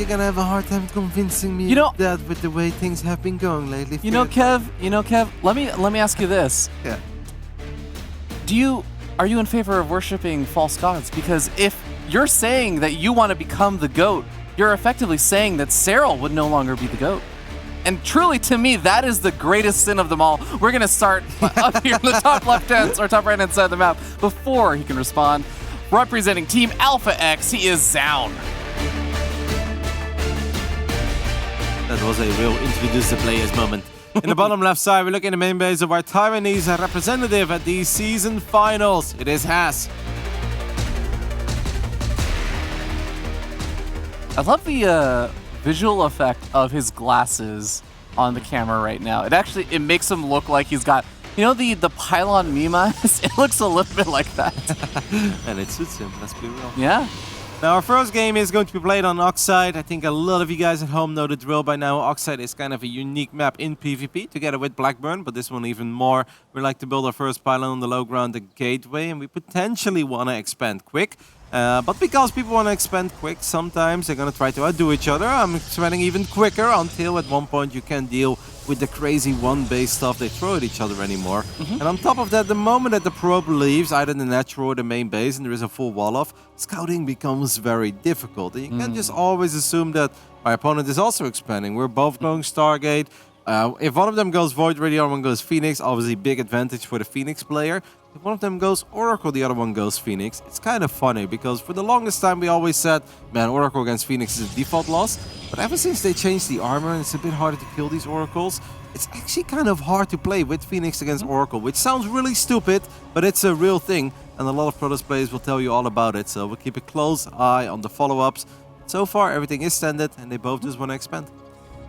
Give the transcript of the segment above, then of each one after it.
you're gonna have a hard time convincing me of that with the way things have been going lately. Kev, let me ask you this. Yeah. Are you in favor of worshiping false gods? Because if you're saying that you want to become the GOAT, you're effectively saying that Cyril would no longer be the GOAT. And truly, to me, that is the greatest sin of them all. We're going to start up here in the top left-hand or top right-hand side of the map. Before he can respond, representing Team Alpha X, he is Zoun. That was a real introduce the players moment. In the bottom left side, we look in the main base of our Taiwanese representative at the season finals. It is Haas. I love the visual effect of his glasses on the camera right now. It makes him look like he's got, the pylon Mimas? It looks a little bit like that. And it suits him, let's be real. Yeah. Now, our first game is going to be played on Oxide. I think a lot of you guys at home know the drill by now. Oxide is kind of a unique map in PvP, together with Blackburn, but this one even more. We like to build our first pylon on the low ground, the gateway, and we potentially want to expand quick. But because people want to expand quick, sometimes they're going to try to outdo each other. I'm expanding even quicker until at one point you can't deal with the crazy one-base stuff they throw at each other anymore. And on top of that, the moment that the probe leaves either the natural or the main base and there is a full wall-off, scouting becomes very difficult. And you can't just always assume that my opponent is also expanding. We're both going Stargate. If one of them goes Void Ray, the other one goes Phoenix, obviously big advantage for the Phoenix player. If one of them goes Oracle, the other one goes Phoenix. It's kind of funny because for the longest time we always said, man, Oracle against Phoenix is a default loss. But ever since they changed the armor and it's a bit harder to kill these Oracles, it's actually kind of hard to play with Phoenix against Oracle, which sounds really stupid, but it's a real thing. And a lot of Protoss players will tell you all about it. So we'll keep a close eye on the follow-ups. So far, everything is standard and they both just want to expand.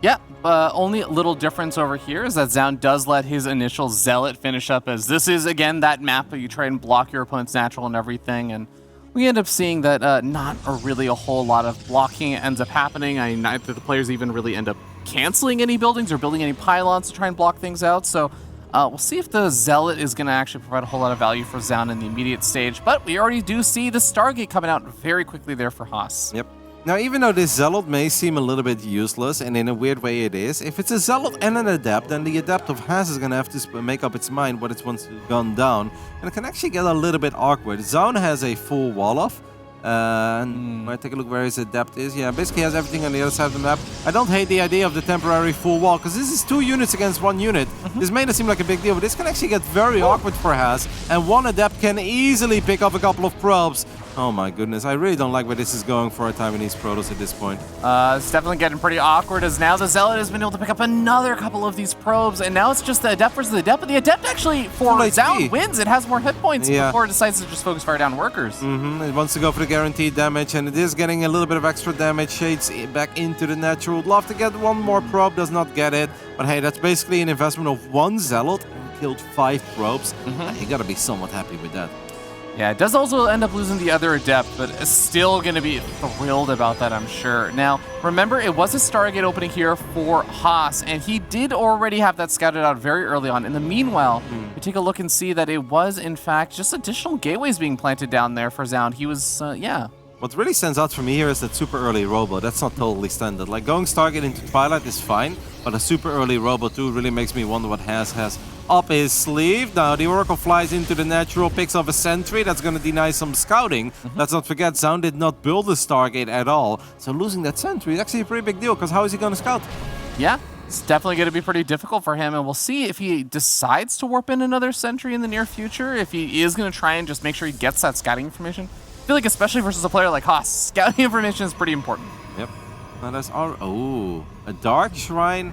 Yeah, only little difference over here is that Zoun does let his initial Zealot finish up, as this is, again, that map where you try and block your opponent's natural and everything, and we end up seeing that not really a whole lot of blocking ends up happening. I mean, neither the players even really end up canceling any buildings or building any pylons to try and block things out, so we'll see if the Zealot is going to actually provide a whole lot of value for Zoun in the immediate stage, but we already do see the Stargate coming out very quickly there for Haas. Yep. Now, even though this Zealot may seem a little bit useless, and in a weird way it is, if it's a Zealot and an Adept, then the Adept of Haas is going to have to make up its mind what it wants to gun down. And it can actually get a little bit awkward. Zoun has a full wall-off. And might take a look where his Adept is. Yeah, basically has everything on the other side of the map. I don't hate the idea of the temporary full wall, because this is 2 units against 1 unit. This may not seem like a big deal, but this can actually get very awkward for Haas. And one Adept can easily pick up a couple of probes. Oh my goodness, I really don't like where this is going for a Taiwanese Protoss at this point. It's definitely getting pretty awkward, as now the Zealot has been able to pick up another couple of these probes, and now it's just the Adept versus the Adept, but the Adept actually, for Zoun, wins. It has more hit points before it decides to just focus fire down workers. It wants to go for the guaranteed damage, and it is getting a little bit of extra damage. Shades back into the natural. Would love to get one more probe, does not get it. But hey, that's basically an investment of 1 Zealot and killed 5 probes. You gotta be somewhat happy with that. Yeah, it does also end up losing the other Adept, but is still going to be thrilled about that, I'm sure. Now, remember, it was a Stargate opening here for Haas, and he did already have that scouted out very early on. In the meanwhile, we take a look and see that it was, in fact, just additional gateways being planted down there for Zoun. He was, yeah. What really stands out for me here is that super early robo. That's not totally standard. Like, going Stargate into Twilight is fine, but a super early robo too really makes me wonder what Haas has up his sleeve. Now, the Oracle flies into the natural, picks off a sentry. That's going to deny some scouting. Let's not forget, Zoun did not build a Stargate at all. So losing that sentry is actually a pretty big deal, because how is he going to scout? Yeah, it's definitely going to be pretty difficult for him, and we'll see if he decides to warp in another sentry in the near future, if he is going to try and just make sure he gets that scouting information. I feel like especially versus a player like Haas, scouting information is pretty important. Yep. Now that's our... Oh, a Dark Shrine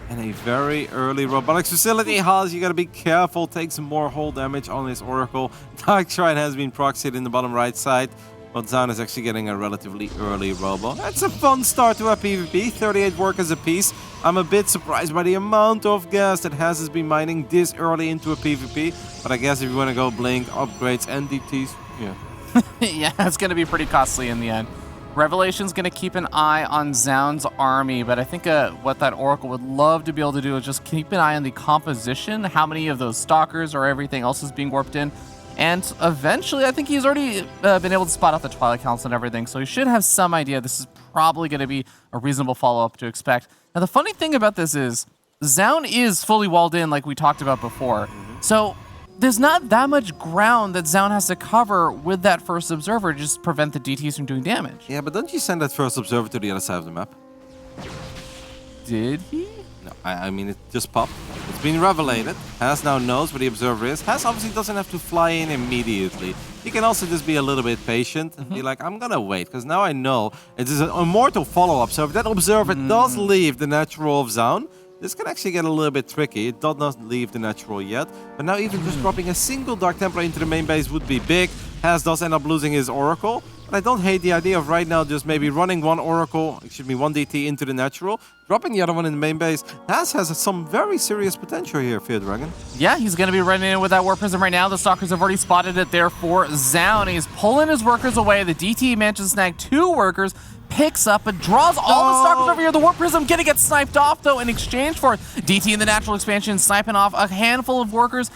and a very early robotics facility. Haas, you gotta be careful. Take some more hull damage on his Oracle. Dark Shrine has been proxied in the bottom right side, but Zoun is actually getting a relatively early robo. That's a fun start to a PvP. 38 workers apiece. I'm a bit surprised by the amount of gas that Haas has been mining this early into a PvP, but I guess if you want to go Blink, upgrades, and DTs, yeah. Yeah, it's going to be pretty costly in the end. Revelation's going to keep an eye on Zoun's army, but I think what that Oracle would love to be able to do is just keep an eye on the composition, how many of those Stalkers or everything else is being warped in. And eventually, I think he's already been able to spot out the Twilight Council and everything, so he should have some idea this is probably going to be a reasonable follow-up to expect. Now, the funny thing about this is Zoun is fully walled in like we talked about before. So there's not that much ground that Zoun has to cover with that first observer to just prevent the DTs from doing damage. Yeah, but don't you send that first observer to the other side of the map? Did he? No, I mean, it just popped. It's been revelated. Has now knows where the observer is. Has obviously doesn't have to fly in immediately. He can also just be a little bit patient and be like, I'm gonna wait, because now I know it is an immortal follow-up. So if that observer does leave the natural of Zoun, this can actually get a little bit tricky. It does not leave the natural yet. But now even just dropping a single Dark Templar into the main base would be big. Has does end up losing his Oracle. But I don't hate the idea of right now just maybe running one Oracle, one DT into the natural, dropping the other one in the main base. Has some very serious potential here, Fear Dragon. Yeah, he's going to be running in with that Warp Prism right now. The Stalkers have already spotted it there for Zoun. He's pulling his workers away. The DT manages to snag 2 workers, picks up and draws all the Stalkers over here. The Warp Prism gonna get sniped off though in exchange for it. DT in the natural expansion sniping off a handful of workers.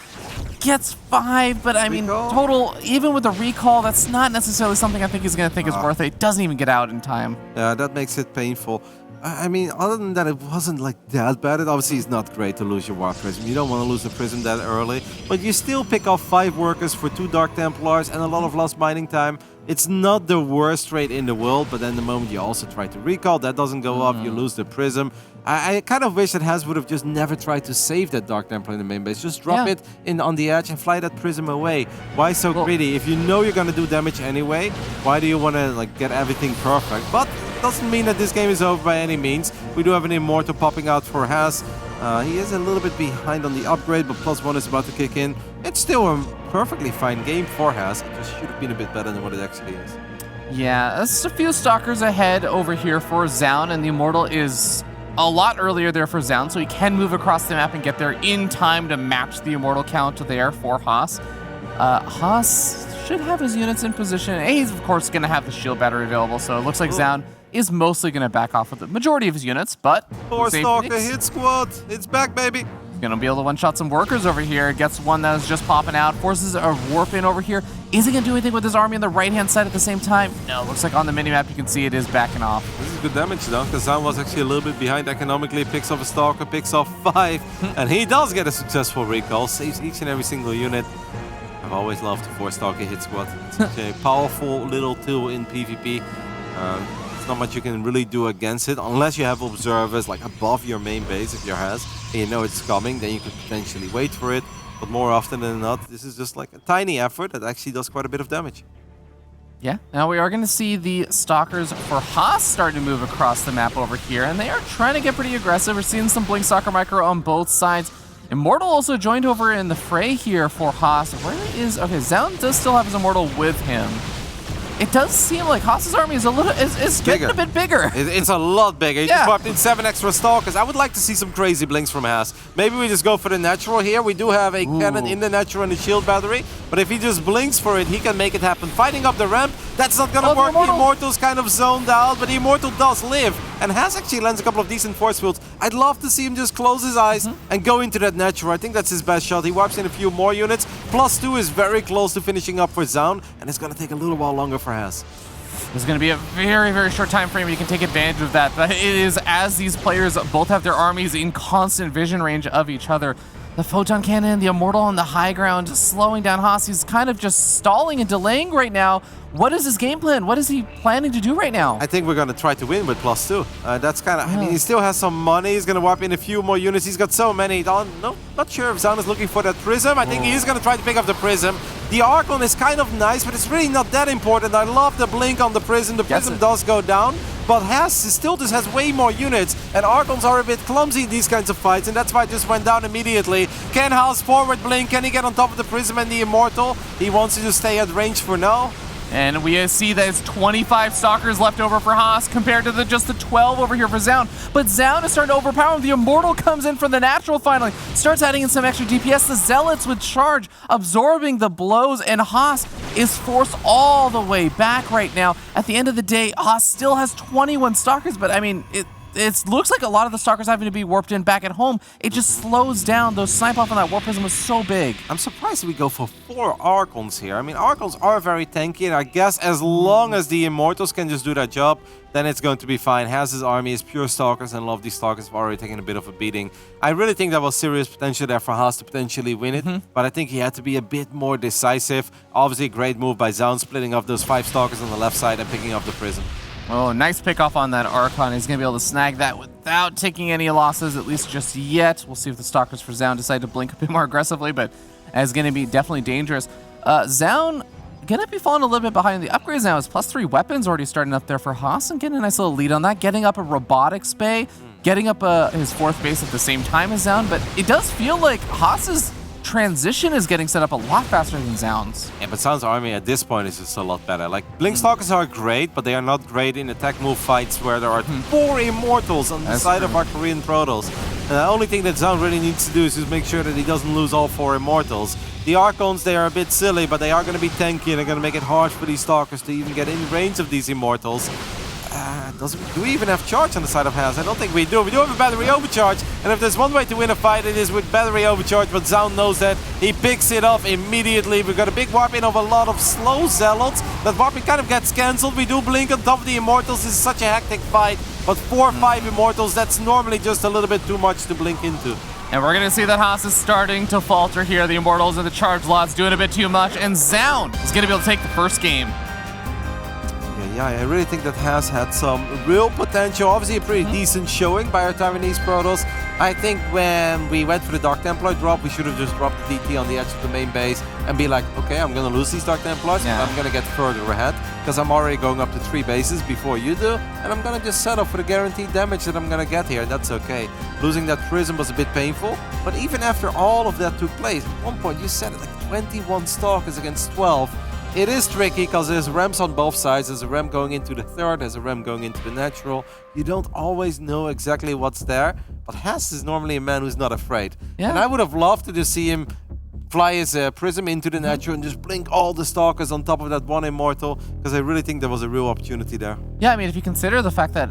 Gets 5, but I mean, total, even with the recall, that's not necessarily something I think he's going to think is worth it. Doesn't even get out in time. Yeah, that makes it painful. I mean, other than that, it wasn't like that bad. It obviously is not great to lose your Warp Prism. You don't want to lose the Prism that early, but you still pick off 5 workers for 2 Dark Templars and a lot of lost mining time. It's not the worst trade in the world, but then the moment you also try to recall, that doesn't go off, you lose the Prism. I kind of wish that Has would have just never tried to save that Dark Templar in the main base. Just drop it in on the edge and fly that Prism away. Why so greedy? If you know you're going to do damage anyway, why do you want to like get everything perfect? But it doesn't mean that this game is over by any means. We do have an Immortal popping out for Has. He is a little bit behind on the upgrade, but +1 is about to kick in. It's still a perfectly fine game for Has. It just should have been a bit better than what it actually is. Yeah, there's a few Stalkers ahead over here for Zoun, and the Immortal is a lot earlier there for Zoun, so he can move across the map and get there in time to match the Immortal count there for Haas. Haas should have his units in position. And he's, of course, going to have the shield battery available, so it looks like Zoun is mostly going to back off with the majority of his units, but 4 Stalker hit squad. It's back, baby. He's going to be able to one-shot some workers over here. Gets one that is just popping out. Forces a warp in over here. Is he going to do anything with his army on the right-hand side at the same time? No, looks like on the minimap you can see it is backing off. This is good damage though, because Zoun was actually a little bit behind economically. Picks off a Stalker, picks off 5, and he does get a successful recall. Saves each and every single unit. I've always loved the 4 Stalker hit squad. It's such a powerful little tool in PvP. Not much you can really do against it unless you have observers like above your main base if your Has and you know it's coming, then you could potentially wait for it, but more often than not this is just like a tiny effort that actually does quite a bit of damage. Yeah, now we are going to see the Stalkers for Haas starting to move across the map over here, and they are trying to get pretty aggressive. We're seeing some Blink Stalker micro on both sides. Immortal also joined over in the fray here for Haas. Where is, okay, Zoun does still have his Immortal with him. It does seem like Haas's army is getting a bit bigger. It's a lot bigger. He just popped in 7 extra Stalkers. I would like to see some crazy blinks from Haas. Maybe we just go for the natural here. We do have a cannon in the natural and the shield battery, but if he just blinks for it, he can make it happen. Fighting up the ramp, that's not gonna work. The Immortal's kind of zoned out, but the Immortal does live, and Haas actually lands a couple of decent force fields. I'd love to see him just close his eyes and go into that natural. I think that's his best shot. He wipes in a few more units. +2 is very close to finishing up for Zoun, and it's gonna take a little while longer for Haas. There's going to be a very, very short time frame where you can take advantage of that. But it is as these players both have their armies in constant vision range of each other. The Photon Cannon, the Immortal on the high ground, just slowing down Haas. He's kind of just stalling and delaying right now. What is his game plan? What is he planning to do right now? I think we're going to try to win with +2. That's kind of, I mean, he still has some money. He's going to wipe in a few more units. He's got so many. Not sure if Zoun is looking for that Prism. I think he is going to try to pick up the Prism. The Archon is kind of nice, but it's really not that important. I love the blink on the Prism. The Prism does go down, but Haas still just has way more units, and Archons are a bit clumsy in these kinds of fights, and that's why it just went down immediately. Can Haas forward blink? Can he get on top of the Prism and the Immortal? He wants to just stay at range for now. And we see that it's 25 Stalkers left over for Haas compared to just the 12 over here for Zoun. But Zoun is starting to overpower him. The Immortal comes in for the natural finally. Starts adding in some extra DPS. The Zealots with charge, absorbing the blows. And Haas is forced all the way back right now. At the end of the day, Haas still has 21 Stalkers. But I mean, it looks like a lot of the Stalkers having to be warped in back at home. It just slows down. Those snipe off on that Warp Prism was so big. I'm surprised we go for 4 Archons here. I mean, Archons are very tanky, and I guess as long as the Immortals can just do that job, then it's going to be fine. Haz's army is pure Stalkers, and a lot of these Stalkers have already taken a bit of a beating. I really think there was serious potential there for Haz to potentially win it, but I think he had to be a bit more decisive. Obviously, great move by Zoun, splitting off those 5 Stalkers on the left side and picking up the Prism. Oh, nice pick off on that Archon. He's going to be able to snag that without taking any losses, at least just yet. We'll see if the Stalkers for Zoun decide to blink a bit more aggressively, but it's going to be definitely dangerous. Zoun going to be falling a little bit behind the upgrades now. His +3 weapons already starting up there for Haas and getting a nice little lead on that. Getting up a robotics bay, getting up his 4th base at the same time as Zoun, but it does feel like Haas's transition is getting set up a lot faster than Zoun's. Yeah, but Zoun's army at this point is just a lot better. Like, Blink Stalkers are great, but they are not great in attack move fights where there are 4 Immortals on the side of our Korean Protoss. And the only thing that Zoun really needs to do is just make sure that he doesn't lose all 4 Immortals. The Archons, they are a bit silly, but they are going to be tanky and they're going to make it hard for these Stalkers to even get in range of these Immortals. Do we even have charge on the side of Haz? I don't think we do. We do have a battery overcharge, and if there's one way to win a fight, it is with battery overcharge, but Zoun knows that. He picks it up immediately. We've got a big warp in of a lot of slow Zealots. That warping kind of gets cancelled. We do blink on top of the Immortals. This is such a hectic fight, but 4 or 5 Immortals, that's normally just a little bit too much to blink into. And we're going to see that Haas is starting to falter here. The Immortals and the charge lots doing a bit too much, and Zoun is going to be able to take the first game. Yeah, I really think that Haz had some real potential. Obviously, a pretty decent showing by our Taiwanese Protoss. I think when we went for the Dark Templar drop, we should have just dropped the DT on the edge of the main base and be like, okay, I'm going to lose these Dark Templars, but I'm going to get further ahead because I'm already going up to 3 bases before you do, and I'm going to just settle for the guaranteed damage that I'm going to get here, and that's okay. Losing that Prism was a bit painful, but even after all of that took place, at one point you said it, like 21 Stalkers against 12. It is tricky because there's ramps on both sides. There's a ramp going into the 3rd, there's a ramp going into the natural. You don't always know exactly what's there, but Haz is normally a man who's not afraid. Yeah. And I would have loved to just see him fly his Prism into the natural and just blink all the Stalkers on top of that 1 Immortal, because I really think there was a real opportunity there. Yeah, I mean, if you consider the fact that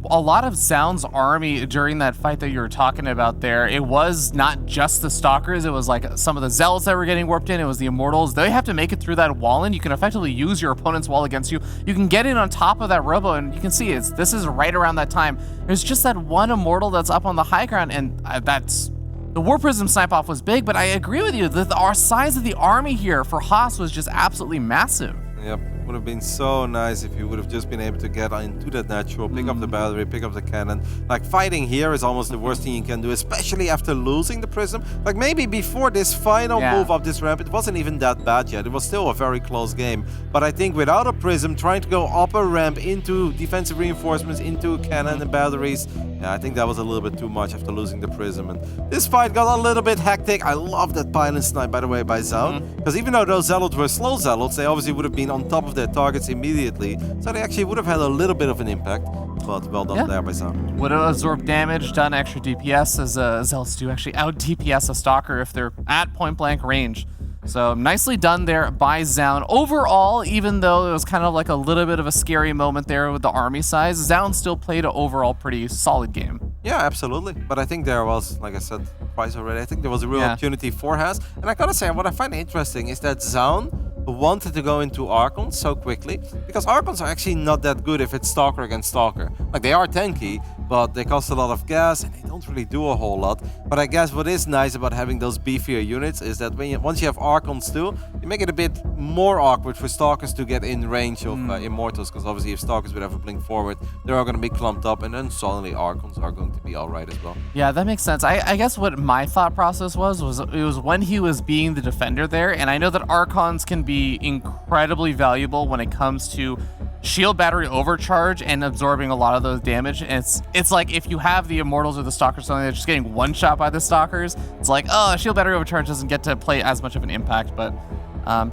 a lot of Zoun's army during that fight that you were talking about there, it was not just the Stalkers, it was like some of the Zealots that were getting warped in, it was the Immortals. They have to make it through that wall, and you can effectively use your opponent's wall against you. You can get in on top of that Robo, and you can see this is right around that time. There's just that 1 Immortal that's up on the high ground, and that's... The War Prism snipe-off was big, but I agree with you that our size of the army here for Haas was just absolutely massive. Yep, would have been so nice if you would have just been able to get into that natural, pick up the battery, pick up the cannon. Like, fighting here is almost the worst thing you can do, especially after losing the Prism. Like, maybe before this final move up this ramp, it wasn't even that bad yet. It was still a very close game. But I think without a Prism, trying to go up a ramp into defensive reinforcements, into cannon and batteries, yeah, I think that was a little bit too much after losing the Prism. And this fight got a little bit hectic. I love that pylon snipe, by the way, by Zoun. Because even though those Zealots were slow Zealots, they obviously would have been on top of their targets immediately. So they actually would have had a little bit of an impact. But well done there by Zoun. Would have absorbed damage, done extra DPS, as Zealots do actually out DPS a Stalker if they're at point blank range. So nicely done there by Zoun. Overall, even though it was kind of like a little bit of a scary moment there with the army size, Zoun still played an overall pretty solid game. Yeah, absolutely. But I think there was, like I said twice already, I think there was a real opportunity for Haz. And I gotta say, what I find interesting is that Zoun wanted to go into Archons so quickly, because Archons are actually not that good if it's Stalker against Stalker. Like, they are tanky, but they cost a lot of gas and they don't really do a whole lot. But I guess what is nice about having those beefier units is that once you have Archons too, you make it a bit more awkward for Stalkers to get in range of Immortals, because obviously if Stalkers would have a blink forward, they're all going to be clumped up, and then suddenly Archons are going to be alright as well. Yeah, that makes sense. I guess what my thought process was it was when he was being the defender there, and I know that Archons can be incredibly valuable when it comes to shield battery overcharge and absorbing a lot of those damage. And it's like if you have the Immortals or the Stalkers, something that's just getting one shot by the Stalkers, it's like, oh, shield battery overcharge doesn't get to play as much of an impact. But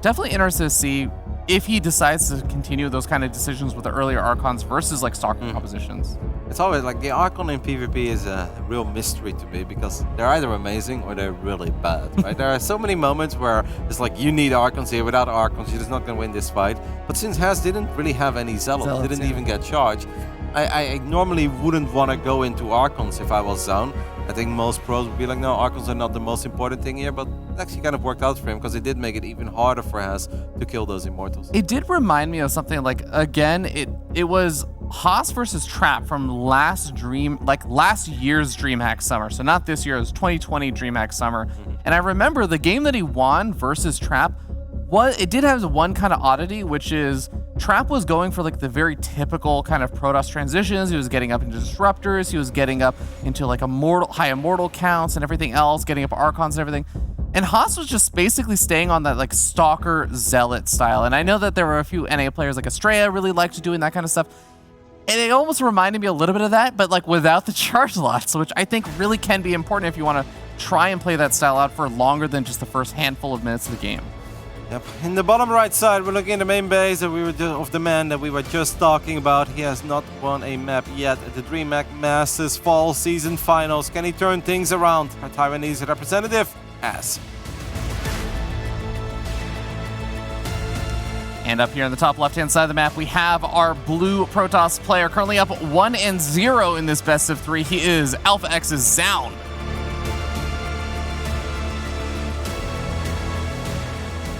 definitely interested to see if he decides to continue those kind of decisions with the earlier Archons versus like Stalker compositions. It's always like the Archon in PvP is a real mystery to me, because they're either amazing or they're really bad, right? There are so many moments where it's like, you need Archons here. Without Archons, you're just not going to win this fight. But since Haz didn't really have any Zealots, didn't even get charged, I normally wouldn't want to go into Archons if I was Zoun. I think most pros would be like, no, Archons are not the most important thing here, but it actually kind of worked out for him because it did make it even harder for Haas to kill those Immortals. It did remind me of something like, again, it was Haas versus Trap from last year's DreamHack Summer. So not this year, it was 2020 DreamHack Summer. And I remember the game that he won versus Trap, it did have one kind of oddity, which is Trap was going for like the very typical kind of Protoss transitions. He was getting up into disruptors. He was getting up into like high immortal counts and everything else, getting up Archons and everything. And Haas was just basically staying on that like Stalker Zealot style. And I know that there were a few NA players like Estrella really liked doing that kind of stuff. And it almost reminded me a little bit of that, but like without the charge lots, which I think really can be important if you want to try and play that style out for longer than just the first handful of minutes of the game. Yep. In the bottom right side, we're looking at the main base that of the man that we were just talking about. He has not won a map yet at the DreamHack Masters Fall Season Finals. Can he turn things around? Our Taiwanese representative has. And up here in the top left-hand side of the map, we have our blue Protoss player currently up 1-0 in this best of 3. He is Alpha X's Zoun.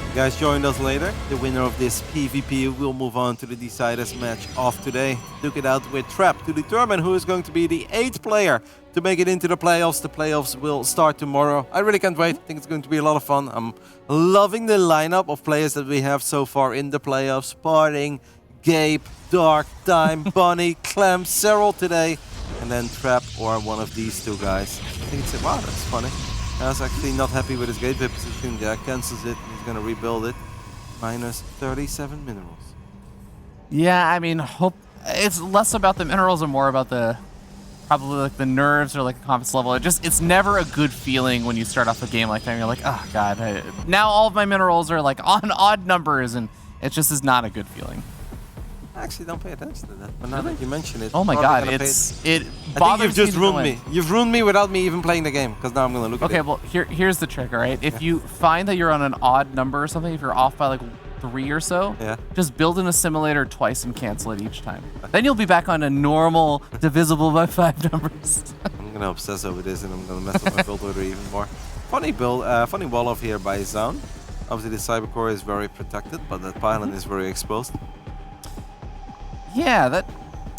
You guys joined us later. The winner of this PvP will move on to the deciders match of today. Duke it out with Trap to determine who is going to be the 8th player to make it into the playoffs. The playoffs will start tomorrow. I really can't wait. I think it's going to be a lot of fun. I'm loving the lineup of players that we have so far in the playoffs. Parting, Gabe, Dark, Time, Bunny, Clem, Cyril today. And then Trap or one of these two guys. I think it's, wow, that's funny. I was actually not happy with his gateway position there. Cancels it. He's going to rebuild it. Minus 37 minerals. Yeah, I mean, it's less about the minerals and more about probably like the nerves or like the confidence level. It's never a good feeling when you start off a game like that and you're like, oh god, now all of my minerals are like on odd numbers, and it just is not a good feeling. I actually don't pay attention to that, but now that you mention it, oh my god, it bothers you've just ruined me. You've ruined me without me even playing the game, because now I'm gonna look at it. Okay, well here's the trick, all right? If you find that you're on an odd number or something, if you're off by like 3 or so, just build an assimilator twice and cancel it each time. Then you'll be back on a normal divisible by 5 numbers. I'm gonna obsess over this and I'm gonna mess with my build order even more. Funny build, funny wall off here by Zoun. Obviously the Cybercore is very protected, but that pylon is very exposed. Yeah,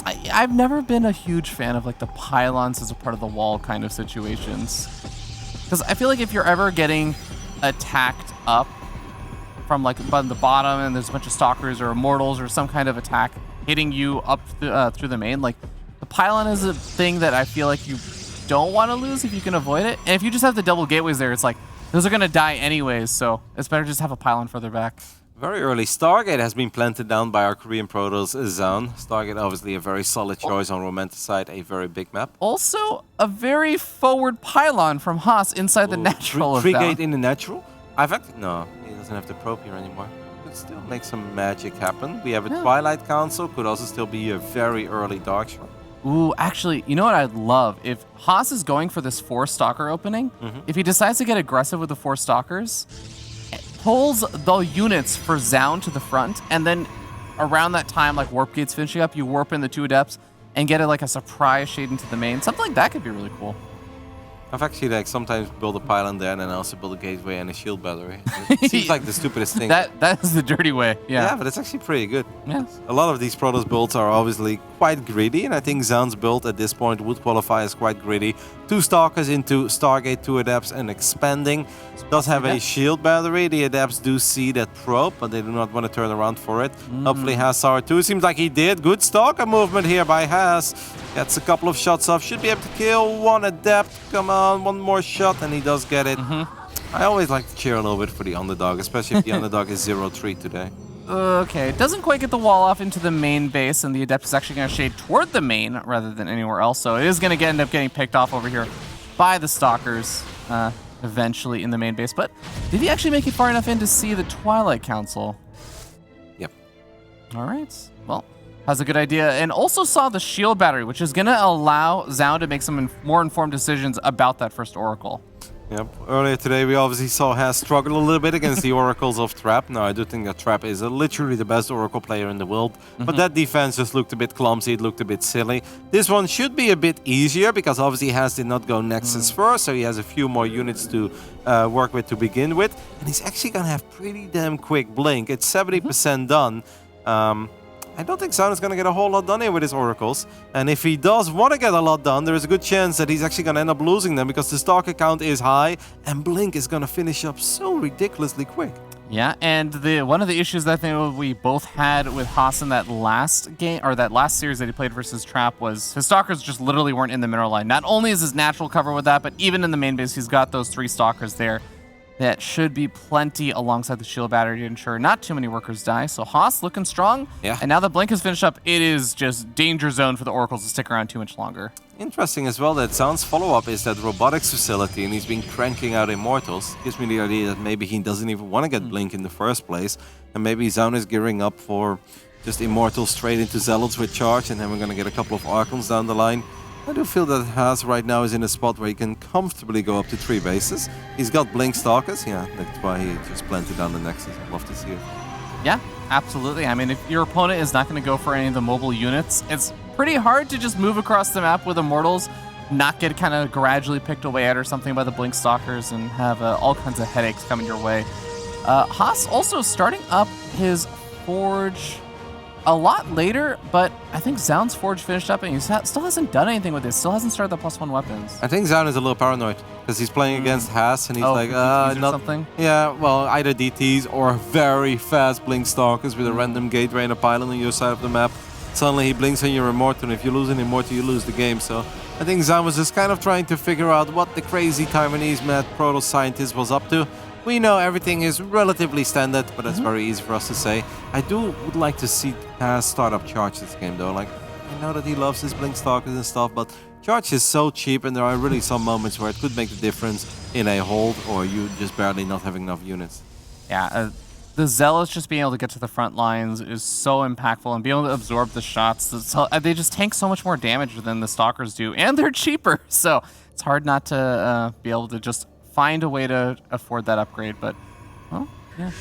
I've never been a huge fan of like the pylons as a part of the wall kind of situations. Because I feel like if you're ever getting attacked up from like the bottom and there's a bunch of stalkers or immortals or some kind of attack hitting you up through the main, like the pylon is a thing that I feel like you don't want to lose if you can avoid it. And if you just have the double gateways there, it's like those are going to die anyways, so it's better just have a pylon further back. Very early. Stargate has been planted down by our Korean Protoss Zoun. Stargate obviously a very solid choice on Romanticide, a very big map. Also a very forward pylon from Haas inside the natural. Trigate in the natural? No, he doesn't have the probe here anymore. Could still make some magic happen. We have a Twilight Council, could also still be a very early Dark Shore. Ooh, actually, you know what I'd love? If Haas is going for this 4 Stalker opening, if he decides to get aggressive with the 4 Stalkers, pulls the units for Zoun to the front, and then around that time, like Warp Gate's finishing up, you warp in the 2 Adepts and get it like a surprise shade into the main. Something like that could be really cool. I've actually like sometimes build a pylon there and then also build a gateway and a shield battery. It seems like the stupidest thing. That is the dirty way. Yeah, but it's actually pretty good. Yeah. A lot of these Protoss builds are obviously quite greedy, and I think Zoun's build at this point would qualify as quite greedy. 2 Stalkers into Stargate, 2 Adepts, and expanding. Does have a shield battery. The Adepts do see that probe, but they do not want to turn around for it. Hopefully Haas saw it too. Seems like he did. Good Stalker movement here by Haas. Gets a couple of shots off. Should be able to kill 1 Adept. Come on, 1 more shot, and he does get it. I always like to cheer a little bit for the underdog, especially if the underdog is 0-3 today. Okay, it doesn't quite get the wall off into the main base, and the Adept is actually going to shade toward the main rather than anywhere else. So it is going to end up getting picked off over here by the Stalkers eventually in the main base. But did he actually make it far enough in to see the Twilight Council? Yep. All right. Well, has a good idea. And also saw the shield battery, which is going to allow Zoun to make some more informed decisions about that first Oracle. Yep. Earlier today, we obviously saw Has struggle a little bit against the Oracles of Trap. Now, I do think that Trap is literally the best Oracle player in the world. But that defense just looked a bit clumsy. It looked a bit silly. This one should be a bit easier because obviously Has did not go Nexus first. So he has a few more units to work with to begin with. And he's actually going to have pretty damn quick blink. It's 70% done. I don't think Zoun is going to get a whole lot done here with his Oracles. And if he does want to get a lot done, there is a good chance that he's actually going to end up losing them because the Stalker count is high and Blink is going to finish up so ridiculously quick. Yeah, and one of the issues that I think we both had with Haas in that last game, or that last series that he played versus Trap, was his Stalkers just literally weren't in the mineral line. Not only is his natural cover with that, but even in the main base, he's got those 3 Stalkers there. That should be plenty alongside the shield battery to ensure not too many workers die. So Haas looking strong. Yeah. And now that Blink has finished up, it is just danger zone for the Oracles to stick around too much longer. Interesting as well that Zoun's follow-up is that robotics facility and he's been cranking out Immortals. Gives me the idea that maybe he doesn't even want to get Blink in the first place. And maybe Zoun is gearing up for just Immortals straight into Zealots with charge and then we're going to get a couple of Archons down the line. I do feel that Haas right now is in a spot where he can comfortably go up to 3 bases. He's got Blink Stalkers, yeah, that's why he just planted down the Nexus. I'd love to see it. Yeah, absolutely. I mean, if your opponent is not going to go for any of the mobile units, it's pretty hard to just move across the map with Immortals, not get kind of gradually picked away at or something by the Blink Stalkers and have all kinds of headaches coming your way. Haas also starting up his Forge a lot later, but I think Zoun's Forge finished up and he still hasn't done anything with this. Still hasn't started the +1 weapons. I think Zoun is a little paranoid because he's playing against Haas and he's like, DTs or not something? Yeah, well, either DTs or very fast Blink Stalkers with a random Gate Rainer pylon on your side of the map. Suddenly he blinks on your Immortal, and if you lose an Immortal, you lose the game. So I think Zoun was just kind of trying to figure out what the crazy Taiwanese mad proto scientist was up to. We know everything is relatively standard, but that's very easy for us to say. I would like to see Haas start up Charge this game, though. Like, I know that he loves his Blink Stalkers and stuff, but Charge is so cheap, and there are really some moments where it could make the difference in a hold, or you just barely not having enough units. Yeah, the Zealots just being able to get to the front lines is so impactful, and being able to absorb the shots. They just tank so much more damage than the Stalkers do, and they're cheaper. So it's hard not to be able to just find a way to afford that upgrade, but, well, yeah.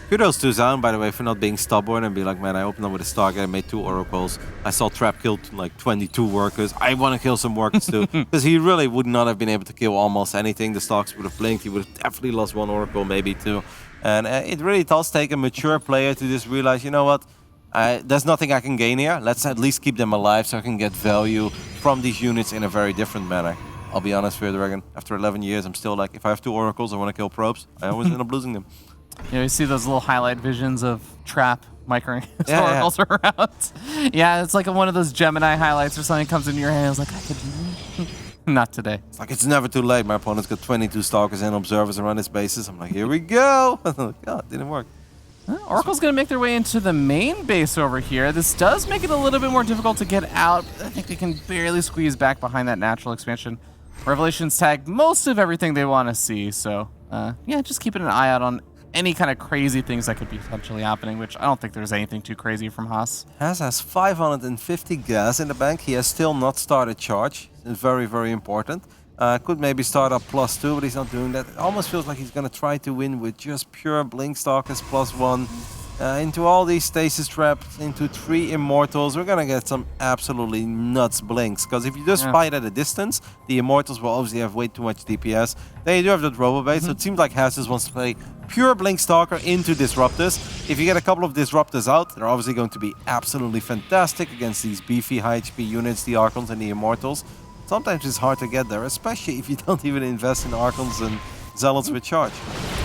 Kudos to Zoun, by the way, for not being stubborn and be like, man, I opened up with a Stargate, I made 2 Oracles. I saw Trap killed like 22 workers. I want to kill some workers too. Because he really would not have been able to kill almost anything. The Stalks would have blinked. He would have definitely lost 1 Oracle, maybe 2. And it really does take a mature player to just realize, you know what? There's nothing I can gain here. Let's at least keep them alive so I can get value from these units in a very different manner. I'll be honest, Fear Dragon, after 11 years, I'm still like, if I have 2 Oracles, I want to kill probes. I always end up losing them. Yeah, you see those little highlight visions of Trap microing his Oracles around. Yeah, it's like one of those Gemini highlights or something comes into your hand. It's like, I could do that. Not today. It's like, it's never too late. My opponent's got 22 Stalkers and Observers around his bases. I'm like, here we go. God, didn't work. Oracle's going to make their way into the main base over here. This does make it a little bit more difficult to get out. I think they can barely squeeze back behind that natural expansion. Revelations tag most of everything they want to see, so yeah, just keeping an eye out on any kind of crazy things that could be potentially happening, which I don't think there's anything too crazy from Haas. Haas has 550 gas in the bank. He has still not started Charge. It's very, very important. Could maybe start up +2, but he's not doing that. It almost feels like he's going to try to win with just pure Blink Stalkers +1. Into all these stasis traps, into 3 Immortals, we're going to get some absolutely nuts Blinks. Because if you just fight at a distance, the Immortals will obviously have way too much DPS. They do have that Robo Base, so it seems like Haas just wants to play pure Blink Stalker into Disruptors. If you get a couple of Disruptors out, they're obviously going to be absolutely fantastic against these beefy high HP units, the Archons and the Immortals. Sometimes it's hard to get there, especially if you don't even invest in Archons and Zealots with Charge.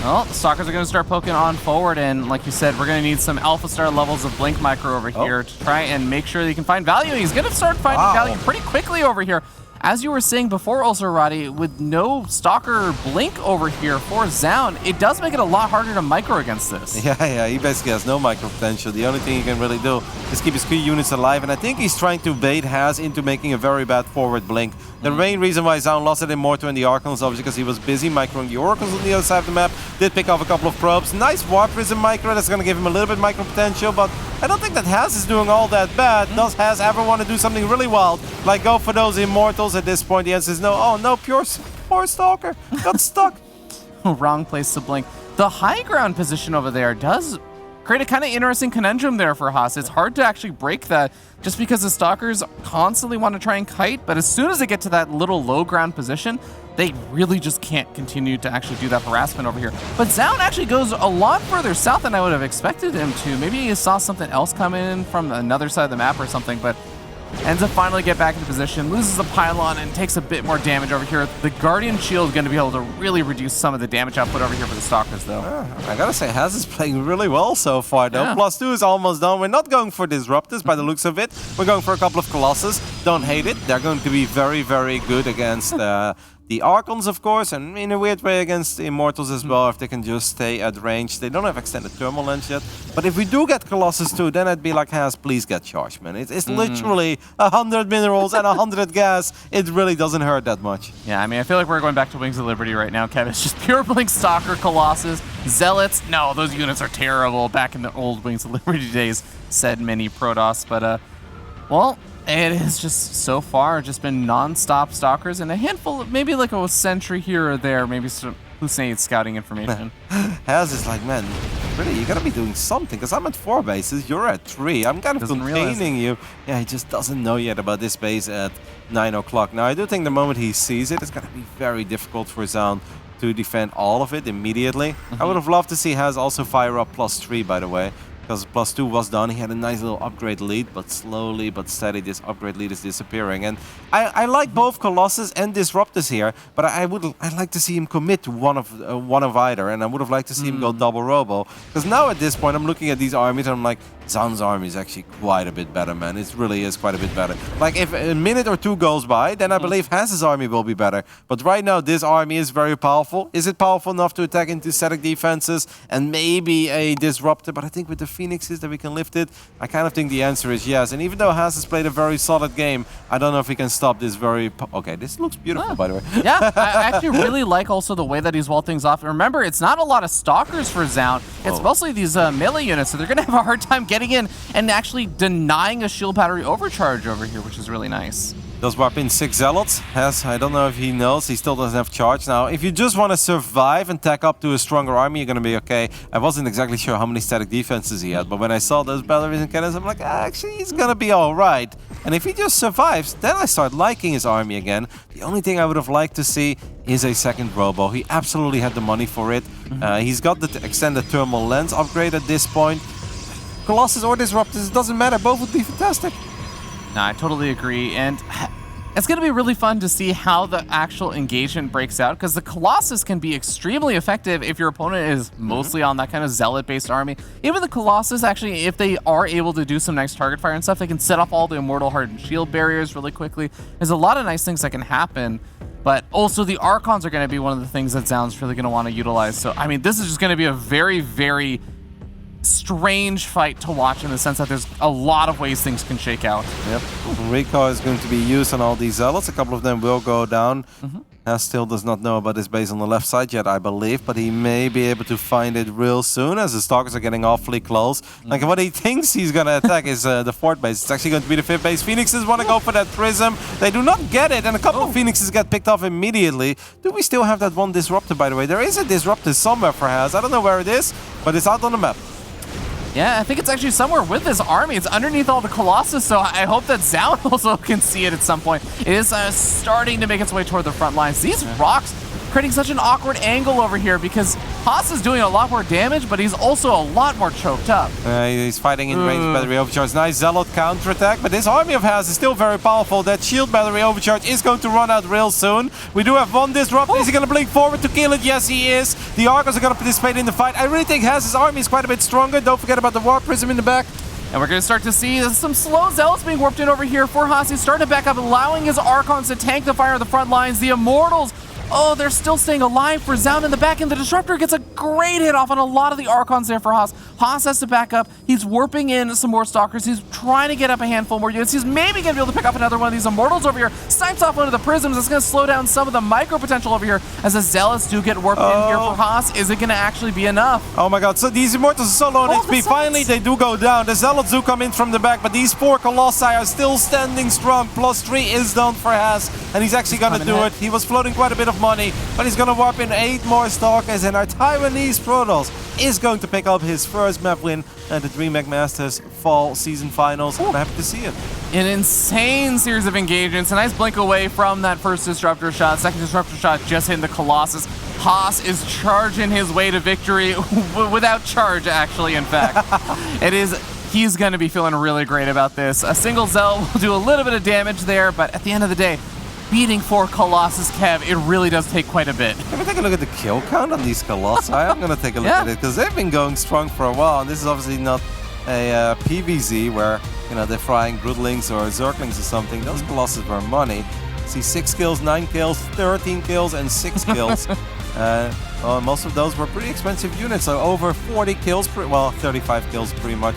Well, the Stalkers are going to start poking on forward, and like you said, we're going to need some Alpha Star levels of Blink Micro over here to try and make sure that he can find value. He's going to start finding value pretty quickly over here. As you were saying before also, Roddy, with no Stalker Blink over here for Zoun, it does make it a lot harder to micro against this. Yeah, he basically has no micro potential. The only thing he can really do is keep his key units alive, and I think he's trying to bait Haas into making a very bad forward Blink. The main reason why Zoun lost it in Immortal and the Archons is obviously because he was busy microing the Oracles on the other side of the map, did pick off a couple of probes. Nice Warp Prism micro, that's going to give him a little bit micro potential, but I don't think that Haas is doing all that bad. Does Haas ever want to do something really wild, like go for those Immortals at this point? The answer is no. Oh, no, pure Poor Stalker got stuck. Wrong place to blink. The high ground position over there does create a kind of interesting conundrum there for Haas. It's hard to actually break that just because the Stalkers constantly want to try and kite, but as soon as they get to that little low ground position, they really just can't continue to actually do that harassment over here. But Zoun actually goes a lot further south than I would have expected him to. Maybe he saw something else come in from another side of the map or something, but ends up finally get back into position, loses a pylon, and takes a bit more damage over here. The Guardian Shield is going to be able to really reduce some of the damage output over here for the Stalkers, though. I gotta say, Haz is playing really well so far, though. Yeah. +2 is almost done. We're not going for Disruptors by the looks of it. We're going for a couple of Colossus. Don't hate it. They're going to be very, very good against the Archons, of course, and in a weird way against the Immortals as well, if they can just stay at range. They don't have extended thermal lens yet. But if we do get Colossus too, then I'd be like, Haz, please get charged, man. It's literally 100 minerals and 100 gas. It really doesn't hurt that much. Yeah, I mean, I feel like we're going back to Wings of Liberty right now, Kev. It's just pure Blink Stalker, Colossus, Zealots. No, those units are terrible back in the old Wings of Liberty days, said many Protoss. But, well, it has just so far just been non-stop Stalkers and a handful, maybe like a sentry here or there, maybe some Hussein scouting information. Haz is like, man, really, you gotta be doing something, because I'm at 4 bases, you're at 3. I'm kind of containing you. Yeah, he just doesn't know yet about this base at 9 o'clock. Now, I do think the moment he sees it, it's gonna be very difficult for Zoun to defend all of it immediately. I would have loved to see Haz also fire up +3, by the way, because +2 was done. He had a nice little upgrade lead, but slowly but steady this upgrade lead is disappearing. And I like both Colossus and Disruptors here, but I'd like to see him commit to one of either, and I would have liked to see him go double robo. Because now at this point I'm looking at these armies and I'm like, Zoun's army is actually quite a bit better, man. It really is quite a bit better. Like if a minute or two goes by, then I believe Haz's army will be better. But right now this army is very powerful. Is it powerful enough to attack into static defenses and maybe a Disruptor? But I think with the Phoenixes that we can lift it, I kind of think the answer is yes. And even though Haz has played a very solid game, I don't know if we can stop this very... Okay, this looks beautiful, by the way. Yeah, I actually really like also the way that he's walled things off. And remember, it's not a lot of Stalkers for Zoun. It's mostly these melee units, so they're going to have a hard time getting in and actually denying a shield battery overcharge over here, which is really nice. Does warp in 6 Zealots. Haz, I don't know if he knows, he still doesn't have charge. Now, if you just want to survive and tack up to a stronger army, you're going to be okay. I wasn't exactly sure how many static defenses he had, but when I saw those batteries and cannons, I'm like, actually, he's going to be all right. And if he just survives, then I start liking his army again. The only thing I would have liked to see is a second robo. He absolutely had the money for it. He's got the extended thermal lens upgrade at this point. Colossus or Disruptors, it doesn't matter. Both would be fantastic. No, I totally agree, and it's going to be really fun to see how the actual engagement breaks out, because the Colossus can be extremely effective if your opponent is mostly on that kind of Zealot-based army. Even the Colossus, actually, if they are able to do some nice target fire and stuff, they can set off all the Immortal Hardened Shield barriers really quickly. There's a lot of nice things that can happen, but also the Archons are going to be one of the things that Zoun's really going to want to utilize. So, I mean, this is just going to be a very, very strange fight to watch in the sense that there's a lot of ways things can shake out. Yep. Recall is going to be used on all these Zealots. A couple of them will go down. Haz still does not know about his base on the left side yet, I believe, but he may be able to find it real soon as the Stalkers are getting awfully close. Like what he thinks he's going to attack is the 4th base. It's actually going to be the 5th base. Phoenixes want to go for that Prism. They do not get it, and a couple of Phoenixes get picked off immediately. Do we still have that one Disruptor, by the way? There is a Disruptor somewhere for Haz. I don't know where it is, but it's out on the map. Yeah, I think it's actually somewhere with this army. It's underneath all the Colossus, so I hope that Zoun also can see it at some point. It is starting to make its way toward the front lines. These rocks creating such an awkward angle over here because Haas is doing a lot more damage, but he's also a lot more choked up. He's fighting in range battery overcharge. Nice Zealot counterattack, but this army of Haz is still very powerful. That shield battery overcharge is going to run out real soon. We do have one Disrupt. Is he going to blink forward to kill it? Yes, he is. The Archons are going to participate in the fight. I really think Haz's army is quite a bit stronger. Don't forget about the Warp Prism in the back. And we're going to start to see some slow Zealots being warped in over here for Haas. He's starting to back up, allowing his Archons to tank the fire on the front lines. The Immortals, oh, they're still staying alive for Zoun in the back, and the Disruptor gets a great hit off on a lot of the Archons there for Haas. Haas has to back up. He's warping in some more Stalkers. He's trying to get up a handful more units. He's maybe going to be able to pick up another one of these Immortals over here. Snipes off one of the Prisms. It's going to slow down some of the micro potential over here as the Zealots do get warped in here for Haas. Is it going to actually be enough? Oh my god, so these Immortals are so low on HP. Finally, they do go down. The Zealots do come in from the back, but these 4 Colossi are still standing strong. +3 is done for Haz, and he's actually going to do it. He was floating quite a bit of money, but he's gonna warp in 8 more Stalkers, and our Taiwanese Protoss is going to pick up his first map win at the DreamHack Masters Fall Season Finals. I'm happy to see it. An insane series of engagements. A nice blink away from that first disruptor shot. Second disruptor shot just hitting the Colossus. Haas is charging his way to victory without charge, actually, in fact. He's going to be feeling really great about this. A single Zell will do a little bit of damage there, but at the end of the day, beating 4 Colossus, Kev, it really does take quite a bit. Can we take a look at the kill count on these Colossi? I'm going to take a look at it, because they've been going strong for a while, and this is obviously not a PvZ where, you know, they're frying Broodlings or Zerglings or something. Those Colossus were money. See 6 kills, 9 kills, 13 kills, and 6 kills. Well, most of those were pretty expensive units, so over 40 kills, 35 kills pretty much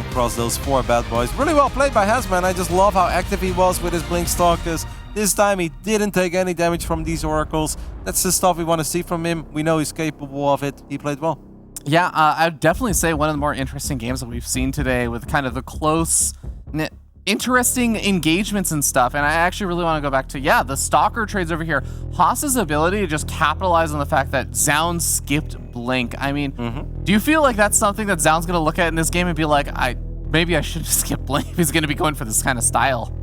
across those 4 bad boys. Really well played by Hasman. I just love how active he was with his Blink Stalkers. This time he didn't take any damage from these Oracles. That's the stuff we want to see from him. We know he's capable of it. He played well. Yeah, I would definitely say one of the more interesting games that we've seen today, with kind of the close, interesting engagements and stuff. And I actually really want to go back to, the Stalker trades over here. Haas's ability to just capitalize on the fact that Zoun skipped Blink. I mean, do you feel like that's something that Zoun's going to look at in this game and be like, maybe I should just skip Blink if he's going to be going for this kind of style?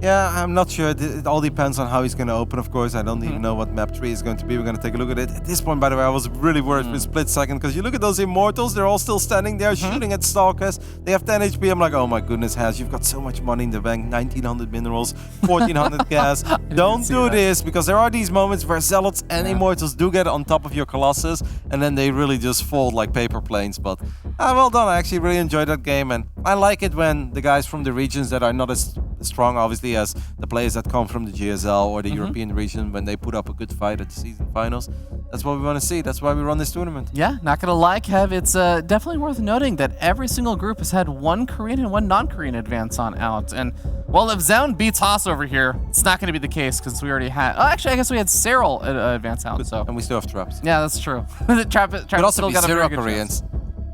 Yeah, I'm not sure. It all depends on how he's going to open, of course. I don't even know what map 3 is going to be. We're going to take a look at it. At this point, by the way, I was really worried for a split second, because you look at those Immortals, they're all still standing there shooting at Stalkers. They have 10 HP. I'm like, oh my goodness, Has, you've got so much money in the bank. 1,900 minerals, 1,400 gas. Don't do this, because there are these moments where Zealots and Immortals do get on top of your Colossus, and then they really just fold like paper planes. But well done. I actually really enjoyed that game, and I like it when the guys from the regions that are not as strong, obviously, as the players that come from the GSL or the European region, when they put up a good fight at the season finals. That's what we want to see. That's why we run this tournament. Yeah, not gonna lie, Kev, it's definitely worth noting that every single group has had 1 Korean and 1 non-Korean advance on out. And, well, if Zoun beats Haas over here, it's not going to be the case, because we already had... actually, I guess we had Cyril advance out, so... And we still have traps. Yeah, that's true. Trap Could also still be got a 0 very good Koreans. chance.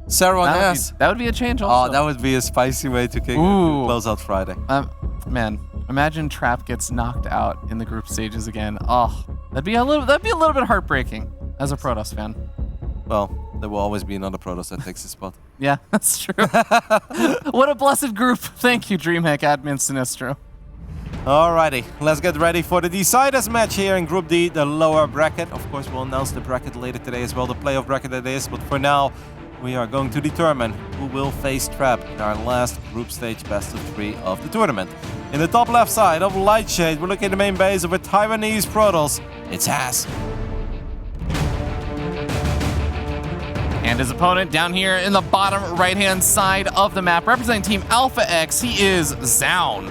Sarah and S. That would be a change also. Oh, that would be a spicy way to close out Friday. Man, imagine Trap gets knocked out in the group stages again. Oh, that'd be a little bit heartbreaking as a Protoss fan. Well, there will always be another Protoss that takes his spot. Yeah, that's true. What a blessed group. Thank you, DreamHack admin Sinistro. Alrighty, let's get ready for the deciders match here in Group D, the lower bracket. Of course, we'll announce the bracket later today as well, the playoff bracket it is. But for now, we are going to determine who will face Trap in our last group stage best of 3 of the tournament. In the top left side of Lightshade, we're looking at the main base of a Taiwanese Protoss. It's Has. And his opponent down here in the bottom right-hand side of the map, representing Team Alpha X, he is Zoun.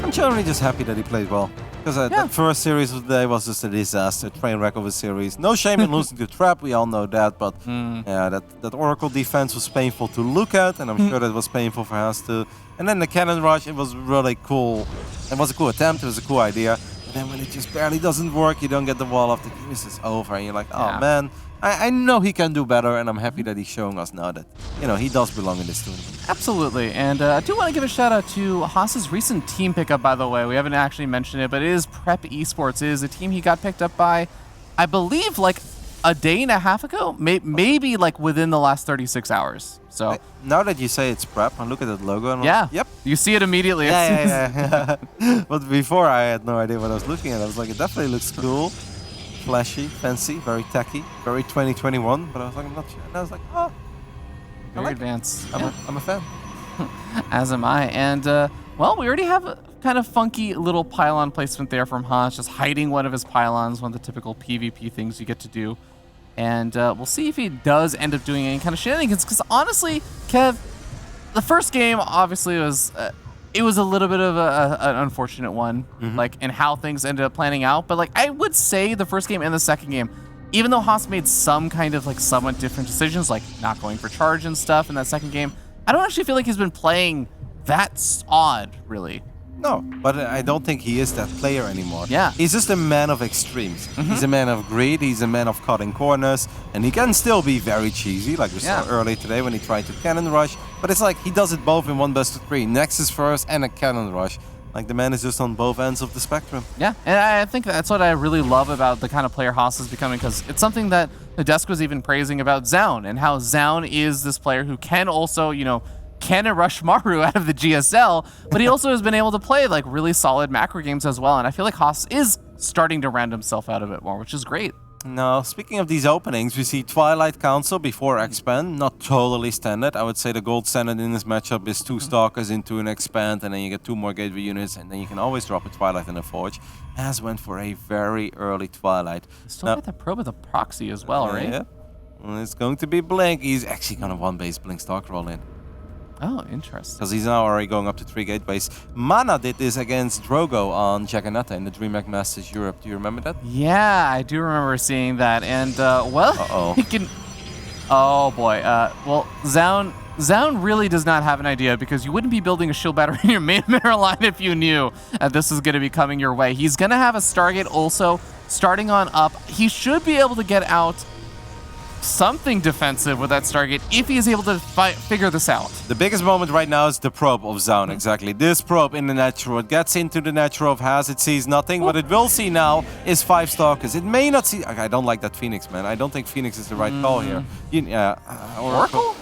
I'm generally just happy that he played well. Because that first series of the day was just a disaster, train wreck of a series. No shame in losing to Trap, we all know that, but yeah, that Oracle defense was painful to look at, and I'm sure that was painful for Has too. And then the cannon rush, it was really cool. It was a cool attempt, it was a cool idea. And then when it just barely doesn't work, you don't get the wall off, the game is just over, and you're like, oh man. I know he can do better, and I'm happy that he's showing us now that, you know, he does belong in this tournament. Absolutely, and I do want to give a shout out to Haas's recent team pickup, by the way. We haven't actually mentioned it, but it is Prep Esports. It is a team he got picked up by, I believe, like a day and a half ago, maybe like within the last 36 hours. So now that you say it's Prep, and look at that logo, and yeah, yep, you see it immediately. Yeah. But before, I had no idea what I was looking at. I was like, it definitely looks cool. Flashy, fancy, very tacky, very 2021, but I was like, I'm not sure. And I was like, oh, very advanced. I'm a fan. As am I. And, well, we already have a kind of funky little pylon placement there from Haas, just hiding one of his pylons, one of the typical PvP things you get to do. And we'll see if he does end up doing any kind of shenanigans, because honestly, Kev, the first game obviously was... it was a little bit of an unfortunate one, like in how things ended up planning out. But like I would say the first game and the second game, even though Haas made some kind of like somewhat different decisions, like not going for charge and stuff in that second game, I don't actually feel like he's been playing that odd, really. No, but I don't think he is that player anymore. Yeah. He's just a man of extremes. He's a man of greed, he's a man of cutting corners, and he can still be very cheesy, like we saw earlier today when he tried to cannon rush. But it's like he does it both in one best of 3. Nexus first and a cannon rush. Like, the man is just on both ends of the spectrum. Yeah, and I think that's what I really love about the kind of player Haas is becoming, because it's something that the desk was even praising about Zoun, and how Zoun is this player who can also, you know, can rush Maru out of the GSL, but he also has been able to play like really solid macro games as well, and I feel like Haas is starting to round himself out a bit more, which is great. Now, speaking of these openings, we see Twilight Council before Expand. Not totally standard. I would say the gold standard in this matchup is 2 Stalkers into an Expand, and then you get 2 more Gateway units, and then you can always drop a Twilight and a Forge. Has went for a very early Twilight. Still got the probe of the proxy as well, right? Yeah. Well, it's going to be Blink. He's actually going to 1-base Blink Stalker roll in. Oh, interesting. Because he's now already going up to 3 gateways. Mana did this against Drogo on Jaganata in the DreamHack Masters Europe. Do you remember that? Yeah, I do remember seeing that. And, well, he can... Oh, boy. Well, Zoun really does not have an idea, because you wouldn't be building a shield battery in your main mineral line if you knew this was going to be coming your way. He's going to have a Stargate also starting on up. He should be able to get out something defensive with that Stargate if he is able to figure this out. The biggest moment right now is the probe of Zoun, exactly. This probe in the natural. It gets into the natural of Haas. It sees nothing. What it will see now is 5 Stalkers. It may not see... I don't like that Phoenix, man. I don't think Phoenix is the right call here. Oracle?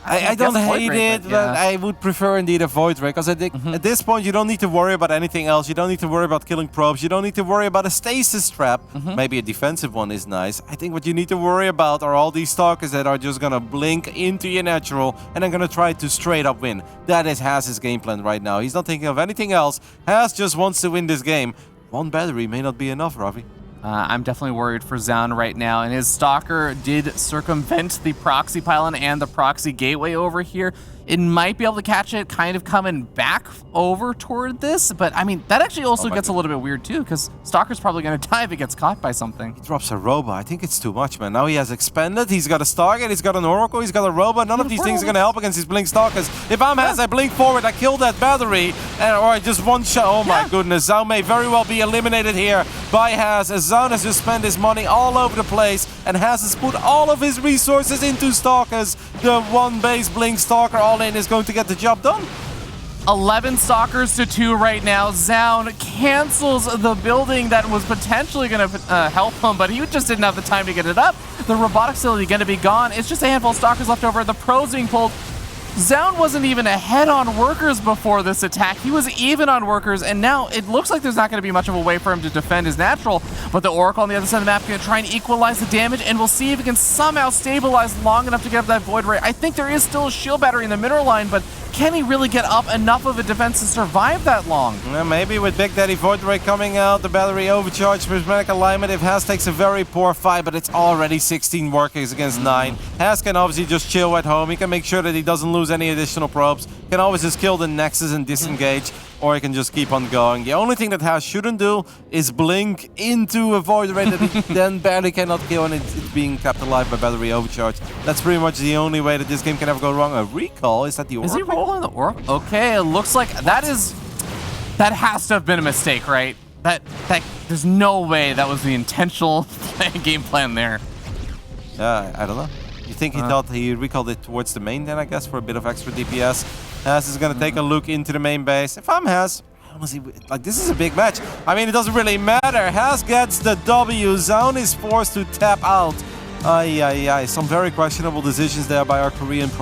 I don't hate it, but I would prefer indeed a Void Ray, because I think at this point you don't need to worry about anything else. You don't need to worry about killing probes. You don't need to worry about a stasis trap. Maybe a defensive one is nice. I think what you need to worry about are all these Stalkers that are just gonna blink into your natural and are gonna try to straight up win. That is Haas's game plan right now. He's not thinking of anything else. Haas just wants to win this game. 1 battery may not be enough, Ravi. I'm definitely worried for Zoun right now, and his Stalker did circumvent the proxy pylon and the proxy gateway over here. It might be able to catch it kind of coming back over toward this, but I mean, that actually also gets a little bit weird too, because Stalker's probably going to die if it gets caught by something. He drops a Robo. I think it's too much, man. Now he has Expanded, he's got a Stargate, he's got an Oracle, he's got a Robo. None of these things are going to help against these Blink Stalkers. If I'm Haas, I blink forward, I kill that battery, or I just one shot. Oh my goodness, Zoun may very well be eliminated here by Haas, as Zoun has just spent his money all over the place, and Haas has put all of his resources into Stalkers. The 1-base Blink Stalker all-in is going to get the job done. 11 Stalkers to 2 right now. Zoun cancels the building that was potentially going to help him, but he just didn't have the time to get it up. The robotic facility going to be gone. It's just a handful of Stalkers left over. The probes being pulled. Zoun wasn't even ahead on workers before this attack. He was even on workers, and now it looks like there's not going to be much of a way for him to defend his natural, but the Oracle on the other side of the map is going to try and equalize the damage, and we'll see if he can somehow stabilize long enough to get up that Void Ray. I think there is still a shield battery in the mineral line, but can he really get up enough of a defense to survive that long? Well, maybe with Big Daddy Void Ray coming out, the battery overcharged, prismatic alignment. If Haas takes a very poor fight, but it's already 16 workers against 9. Haas can obviously just chill at home. He can make sure that he doesn't lose any additional probes. Can always just kill the Nexus and disengage, or he can just keep on going. The only thing that Haas shouldn't do is blink into a Void Ray that he then barely cannot kill, and it's being kept alive by battery overcharge. That's pretty much the only way that this game can ever go wrong. A recall? Is that the Oracle? Is he recalling the Oracle? Okay, it looks like that has to have been a mistake, right? That there's no way that was the intentional game plan there. I don't know. You think he thought he recalled it towards the main then, I guess, for a bit of extra DPS? Haas is going to take a look into the main base. If I'm Haas, honestly, like, this is a big match. I mean, it doesn't really matter. Haas gets the W. Zoun is forced to tap out. Some very questionable decisions there by our Korean pro.